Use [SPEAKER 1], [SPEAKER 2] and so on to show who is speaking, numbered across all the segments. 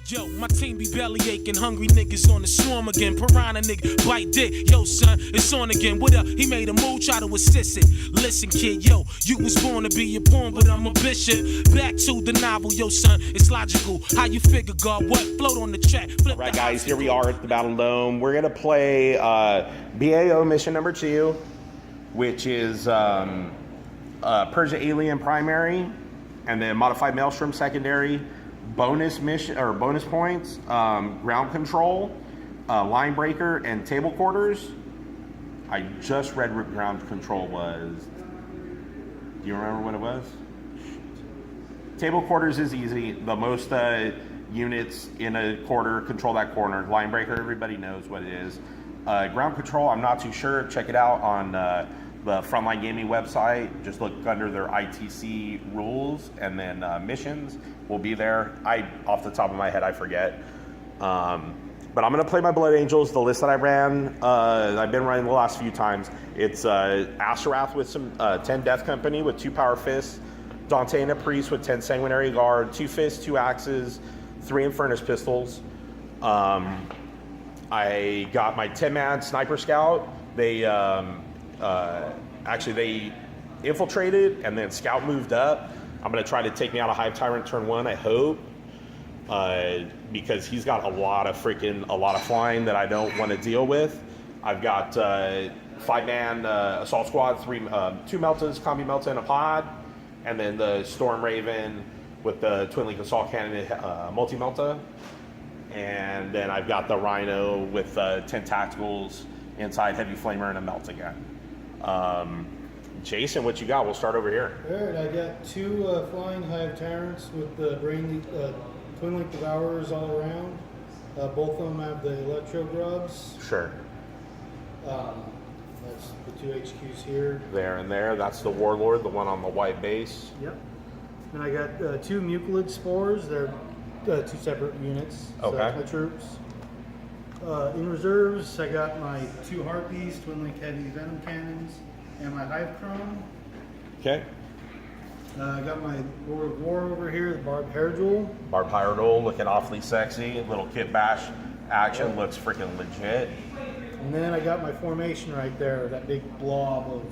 [SPEAKER 1] Yo, my team be belly aching, hungry niggas on the swarm again. Piranha nigga, bite dick. Yo, son, it's on again. What up? He made a move, try to assist it. Listen, kid, yo, you was born to be a pawn, but I'm a bishop. Back to the novel, yo, son, it's logical. How you figure, God? What? Float on the track. Flip. All right, guys, here we are at the Battle Dome. We're gonna play BAO mission number 2, which is Purge the Alien primary, and then Modified Maelstrom secondary. Bonus mission or bonus points, ground control, line breaker, and table quarters. I just read what ground control was. Do you remember what it was? Table quarters is easy. The most units in a quarter control that corner. Line breaker, everybody knows what it is. Ground control, I'm not too sure. Check it out on the Frontline Gaming website. Just look under their ITC rules, and then missions will be there. Off the top of my head, I forget. But I'm gonna play my Blood Angels. The list that I ran, I've been running the last few times. It's Asherath with some 10 Death Company with 2 Power Fists, Dante and a Priest with 10 Sanguinary Guard, 2 Fists, 2 Axes, 3 Infernus Pistols. I got my 10-man Sniper Scout. They actually they infiltrated and then Scout moved up. I'm gonna try to take me out of Hive Tyrant turn 1, I hope, because he's got a lot of flying that I don't want to deal with. I've got 5-man assault squad, 2 Meltas, Combi Melta, and a pod, and then the Storm Raven with the Twin Link Assault Cannon, multi Melta, and then I've got the Rhino with 10 Tacticals inside, Heavy Flamer, and a Melt again. Jason, what you got? We'll start over here.
[SPEAKER 2] All right, I got 2 Flying Hive Tyrants with the Twin Link Devourers all around. Both of them have the Electro Grubs.
[SPEAKER 1] Sure.
[SPEAKER 2] That's the 2 HQs here.
[SPEAKER 1] There and there. That's the Warlord, the one on the white base.
[SPEAKER 2] Yep. And I got 2 Mucilid Spores. They're 2 separate units. So
[SPEAKER 1] okay.
[SPEAKER 2] That's my troops. In reserves, I got my 2 Harpies, Twin Link Heavy Venom Cannons, and my Hive Chrome.
[SPEAKER 1] Okay.
[SPEAKER 2] I got my Lord of War over here, the Barbed Hairduel.
[SPEAKER 1] Barbed Hairduel looking awfully sexy. Little Kit Bash action looks freaking legit.
[SPEAKER 2] And then I got my formation right there, that big blob of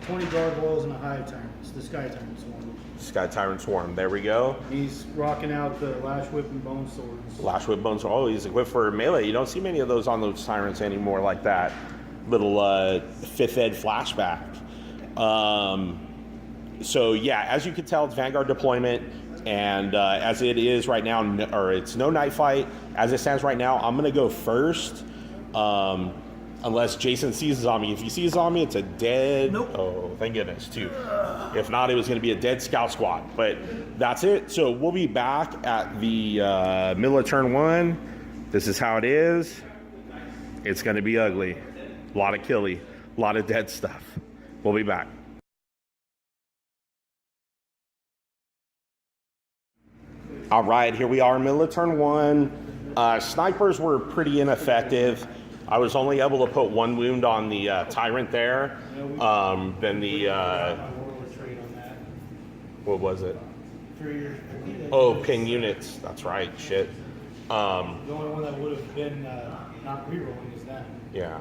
[SPEAKER 2] 20 Gargoyles and a Hive Tyrant. It's the Sky Tyrant Swarm.
[SPEAKER 1] Sky Tyrant Swarm, there we go.
[SPEAKER 2] He's rocking out the Lash Whip and Bone Swords.
[SPEAKER 1] Lash Whip, Bone Sword. Oh, he's equipped for melee. You don't see many of those on those Tyrants anymore like that. Little 5th Ed flashback. So yeah, as you can tell, it's Vanguard deployment, and as it is right now, or it's no night fight. As it stands right now, I'm gonna go first, unless Jason seizes on me. If he seizes on me, it's a dead.
[SPEAKER 2] Nope.
[SPEAKER 1] Oh, thank goodness, too. If not, it was gonna be a dead scout squad. But that's it. So we'll be back at the middle of turn 1. This is how it is. It's gonna be ugly. A lot of killy, a lot of dead stuff. We'll be back. All right, here we are, middle of turn 1. Snipers were pretty ineffective. I was only able to put 1 wound on the Tyrant there. Then the what was it? Oh, ping units. That's right. Shit.
[SPEAKER 2] The only one that would have been not rerolling is that.
[SPEAKER 1] Yeah.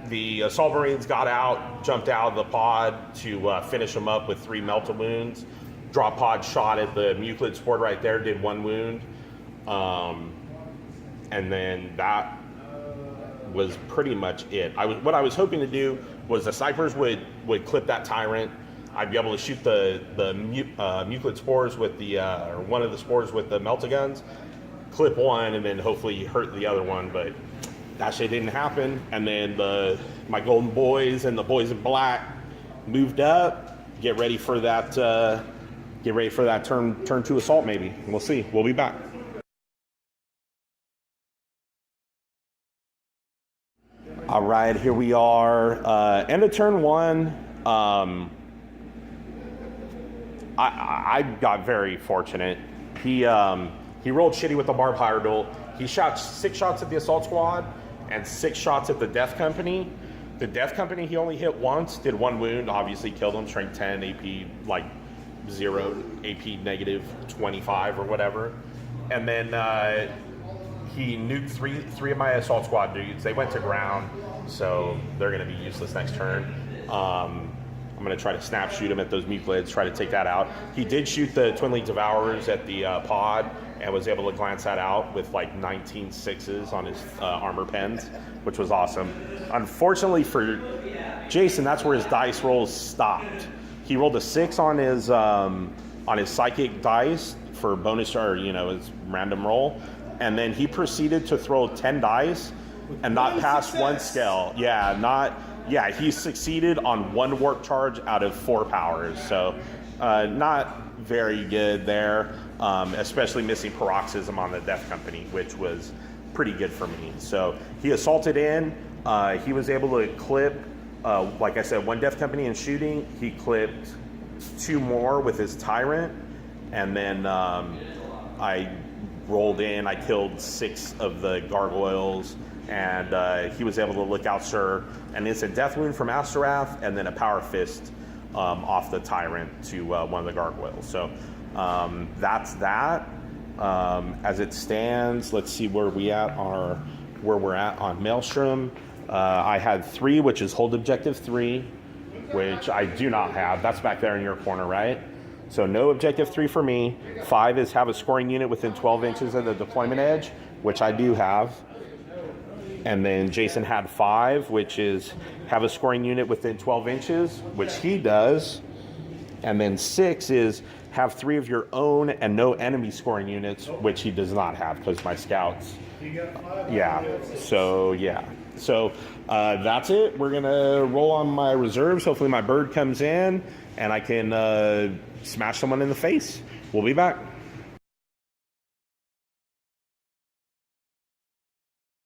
[SPEAKER 1] The Assault Marines got out, jumped out of the pod to finish them up with 3 Melta wounds. Drop pod shot at the Mucilid Sport right there, did 1 wound. And then that was pretty much it. What I was hoping to do was the snipers would clip that Tyrant. I'd be able to shoot the Mucilid Spores with the, or one of the Spores with the Melta guns, clip one, and then hopefully hurt the other one, but that shit didn't happen. And then my Golden Boys and the Boys in Black moved up. Get ready for that turn 2 assault maybe. We'll see. We'll be back. All right, here we are. End of turn 1. I got very fortunate. He rolled shitty with the Barbed Hairduel. He shot 6 shots at the assault squad and 6 shots at the Death Company. The Death Company he only hit once, did 1 wound, obviously killed him, strength 10, AP like 0, AP negative 25 or whatever.
[SPEAKER 3] And then he nuked three of my assault squad dudes. They went to ground, so they're going to be useless next turn. I'm going to try to snap shoot him at those mutilates, try to take that out. He did shoot the Twin League Devourers at the pod and was able to glance that out with like 19 sixes on his armor pens, which was awesome. Unfortunately for Jason, that's where his dice rolls stopped. He rolled a 6 on his psychic dice for bonus, or his random roll, and then he proceeded to throw 10 dice and not pass one scale. Yeah, he succeeded on 1 warp charge out of 4 powers, so not very good there, especially missing Paroxysm on the Death Company, which was pretty good for me. So he assaulted in, he was able to clip, like I said, 1 Death Company in shooting, he clipped 2 more with his Tyrant, and then I rolled in, I killed 6 of the gargoyles, and he was able to look out Sir an instant death wound from Asterath, and then a power fist off the Tyrant to one of the gargoyles. So that's that. As it stands, let's see where we're at on Maelstrom. I had 3, which is hold objective 3, which I do not have. That's back there in your corner, right? So no objective 3 for me. 5 is have a scoring unit within 12 inches of the deployment edge, which I do have. And then Jason had 5, which is have a scoring unit within 12 inches, which he does. And then 6 is have 3 of your own and no enemy scoring units, which he does not have because my scouts. Yeah. So that's it. We're gonna roll on my reserves. Hopefully my bird comes in and I can smash someone in the face. We'll be back.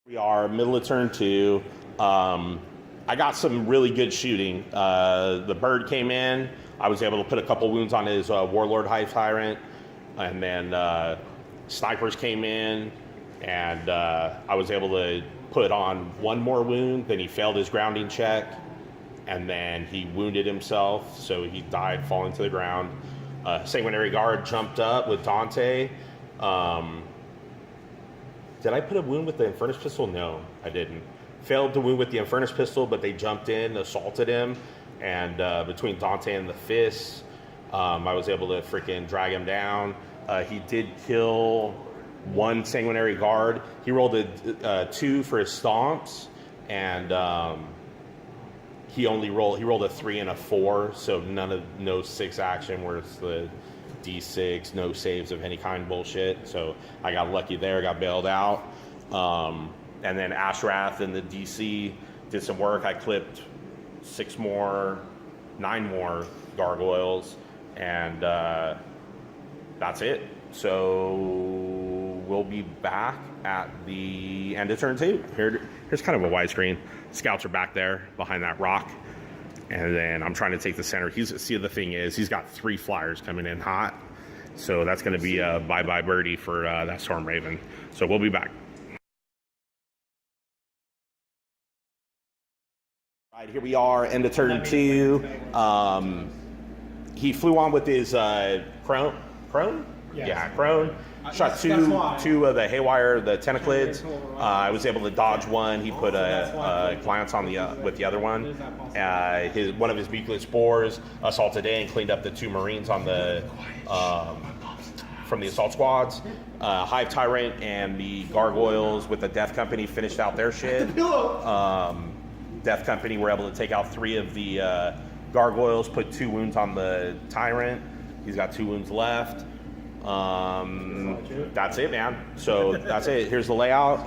[SPEAKER 3] We are middle of turn 2. I got some really good shooting. The bird came in. I was able to put a couple wounds on his Warlord High Tyrant, and then snipers came in, and I was able to put on 1 more wound. Then he failed his grounding check, and then he wounded himself, so he died falling to the ground. Sanguinary Guard jumped up with Dante. Did I put a wound with the Infernus Pistol? No, I didn't. Failed to wound with the Infernus Pistol, but they jumped in, assaulted him, and between Dante and the fists, I was able to freaking drag him down. He did kill 1 Sanguinary Guard. He rolled a 2 for his stomps, and he rolled a 3 and a 4, so no 6 action, where it's the D6, no saves of any kind bullshit. So I got lucky there, got bailed out. And then Ashrath and the DC did some work. I clipped 9 more gargoyles, and that's it. So we'll be back at the end of turn 2. Here's kind of a widescreen. Scouts are back there behind that rock. And then I'm trying to take the center. The thing is, he's got 3 flyers coming in hot. So that's going to be a bye-bye birdie for that Storm Raven. So we'll be back. All right, here we are, end of turn 2. He flew on with his Crone? Yeah, Crone. Shot two of the Haywire, the Tentaclids. I was able to dodge 1. He put a glance on with the other one. One of his Muclid Spores assaulted in, cleaned up the 2 Marines on the from the assault squads. Hive Tyrant and the Gargoyles with the Death Company finished out their shit. Death Company were able to take out 3 of the Gargoyles, put 2 wounds on the Tyrant. He's got 2 wounds left. That's it, man. So that's it. Here's the layout.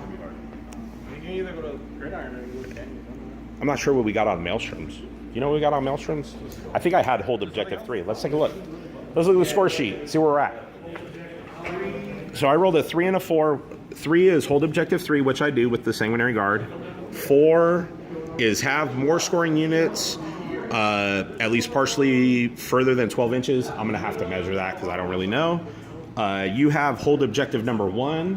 [SPEAKER 3] I'm not sure what we got on Maelstroms. You know what we got on Maelstroms? I think I had hold objective 3. Let's take a look. Let's look at the score sheet. See where we're at. So I rolled a 3 and a 4. 3 is hold objective 3, which I do with the Sanguinary Guard. 4 is have more scoring units, at least partially further than 12 inches. I'm going to have to measure that because I don't really know. You have hold objective number 1,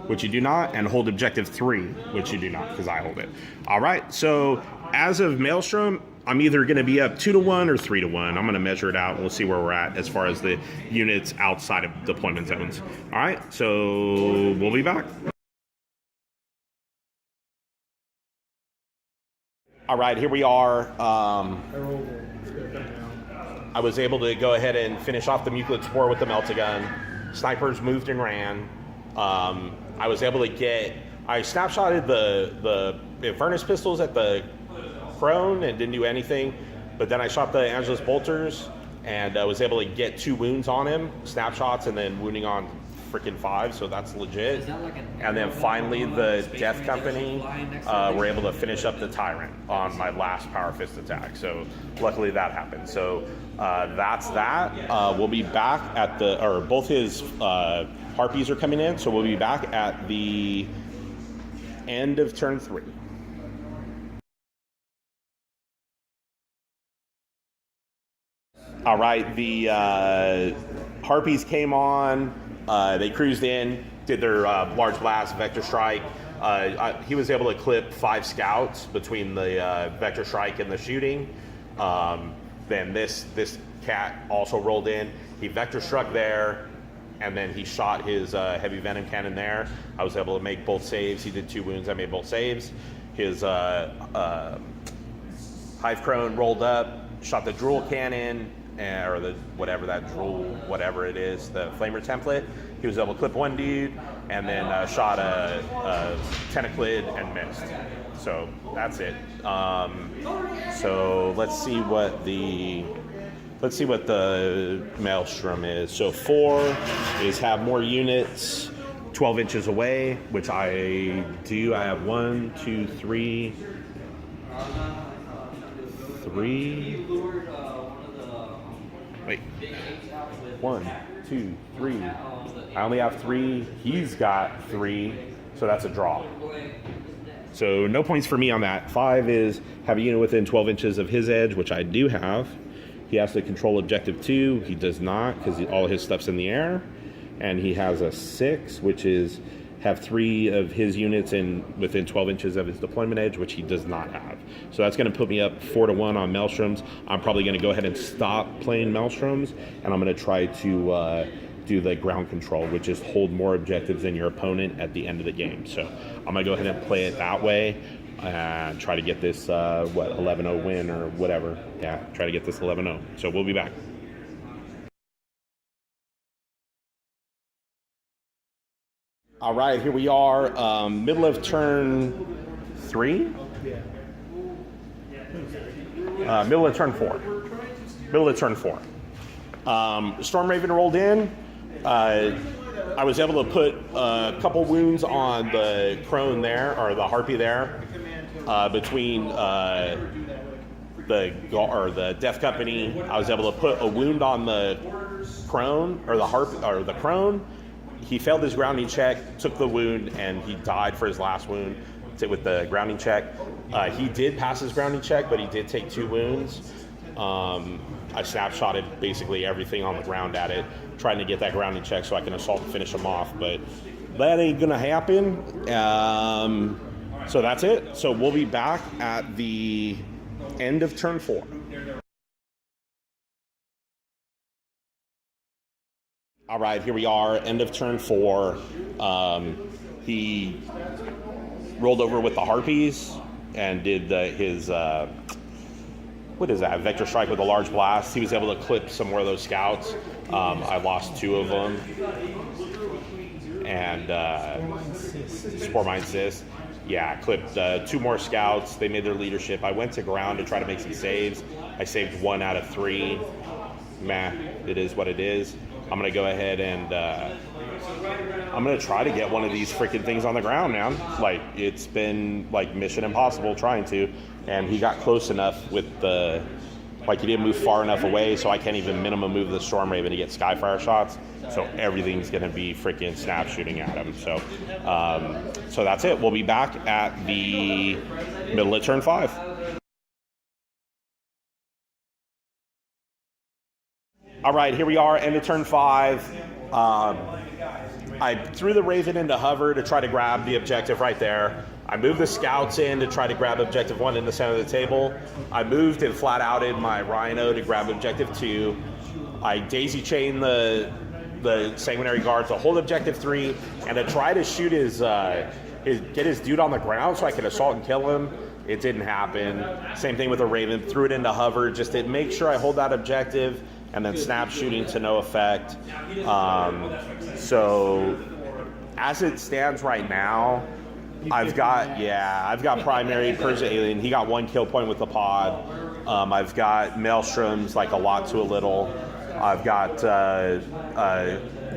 [SPEAKER 3] which you do not, and hold objective 3, which you do not because I hold it. All right, so as of Maelstrom, I'm either going to be up 2-1 or 3-1. I'm going to measure it out, and we'll see where we're at as far as the units outside of deployment zones. All right, so we'll be back. All right, here we are. I was able to go ahead and finish off the Muclid Spore with the Meltagun. Snipers moved and ran. I was able to I snapshotted the furnace pistols at the prone and didn't do anything, but then I shot the Angelus bolters and I was able to get 2 wounds on him, snapshots, and then wounding on freaking 5, so that's legit. And then finally the Death Company were able to finish up the Tyrant on my last Power Fist attack, so luckily that happened. So that's that. We'll be back at both his Harpies are coming in, so we'll be back at the end of turn 3. All right, the Harpies came on. They cruised in, did their large blast, vector strike. He was able to clip 5 scouts between the vector strike and the shooting. Then this cat also rolled in. He vector struck there, and then he shot his heavy venom cannon there. I was able to make both saves. He did 2 wounds. I made both saves. His Hive Crone rolled up, shot the Drool cannon, or the whatever it is, the flamer template. He was able to clip 1 dude, and then shot a tentaclid and missed. So that's it. So let's see what the Maelstrom is. So 4 is have more units 12 inches away, which I do. I have 1, 2, 3. Wait, 1, 2, 3. I only have 3. He's got 3, so that's a draw. So no points for me on that. 5 is have a unit within 12 inches of his edge, which I do have. He has to control objective 2. He does not, because all his stuff's in the air. And he has a 6, which is have 3 of his units within 12 inches of his deployment edge, which he does not have. So that's going to put me up 4-1 on Maelstroms. I'm probably going to go ahead and stop playing Maelstroms, and I'm going to try to do the ground control, which is hold more objectives than your opponent at the end of the game. So I'm going to go ahead and play it that way and try to get this 11-0 win or whatever. Yeah, try to get this 11-0. So we'll be back. All right, here we are, middle of turn 3? Middle of turn 4. Storm Raven rolled in. I was able to put a couple wounds on the crone there, or the harpy there, between the Death Company. I was able to put a wound on the crone, or the crone. He failed his grounding check, took the wound, and he died for his last wound with the grounding check. He did pass his grounding check, but he did take 2 wounds. I snapshotted basically everything on the ground at it, trying to get that grounding check so I can assault and finish him off, but that ain't gonna happen. So that's it. So we'll be back at the end of turn 4. All right, here we are, end of turn 4. He rolled over with the Harpies and did his vector strike with a large blast. He was able to clip some more of those scouts. I lost 2 of them. And Spore Mine Sis. Yeah, clipped 2 more scouts. They made their leadership. I went to ground to try to make some saves. I saved 1 out of 3. Meh, it is what it is. I'm going to go ahead and I'm going to try to get one of these freaking things on the ground, man. Like, it's been, like, mission impossible trying to. And he got close enough with he didn't move far enough away, so I can't even minimum move the Storm Raven to get Skyfire shots. So everything's going to be freaking snap shooting at him. So, so that's it. We'll be back at the middle of turn 5. All right, here we are, end of turn 5. I threw the Raven into hover to try to grab the objective right there. I moved the scouts in to try to grab objective 1 in the center of the table. I moved and flat outed my Rhino to grab objective 2. I daisy chained the sanguinary guard to hold objective 3 and to try to shoot get his dude on the ground so I could assault and kill him. It didn't happen. Same thing with the Raven. Threw it into hover just to make sure I hold that objective, and then snap shooting to no effect. So as it stands right now, I've got primary Purge the Alien. He got 1 kill point with the pod. I've got Maelstroms, like a lot to a little. I've got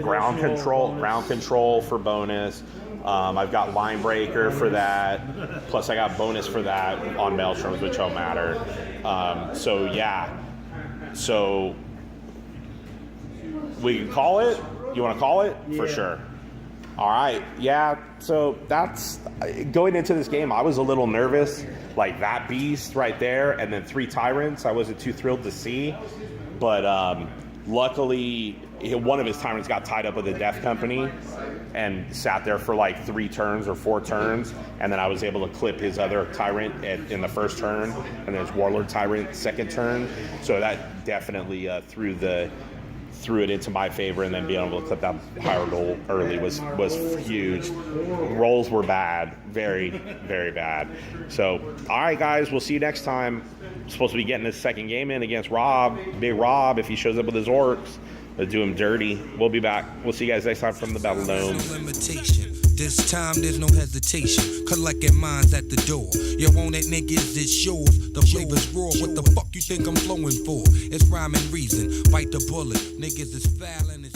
[SPEAKER 3] ground control for bonus. I've got line breaker for that. Plus I got bonus for that on Maelstroms, which don't matter. So we can call it. You want to call it? Yeah. For sure. All right. Yeah. So that's going into this game. I was a little nervous, like that beast right there, and then 3 tyrants. I wasn't too thrilled to see, but luckily one of his tyrants got tied up with the Death Company and sat there for like 3 turns or 4 turns, and then I was able to clip his other tyrant in the first turn, and then his Warlord tyrant second turn. So that definitely threw it into my favor, and then being able to clip that higher roll early was huge. Rolls were bad, very, very bad. So, all right, guys, we'll see you next time. Supposed to be getting his second game in against Rob, Big Rob, if he shows up with his orcs. Let's do him dirty. We'll be back. We'll see you guys next time from the BattleDome.
[SPEAKER 4] This time there's no hesitation. Collecting mines at the door. You want it, niggas? It's yours. The flavor's raw. What the fuck you think I'm flowing for? It's rhyme and reason. Bite the bullet. Niggas is foul and it's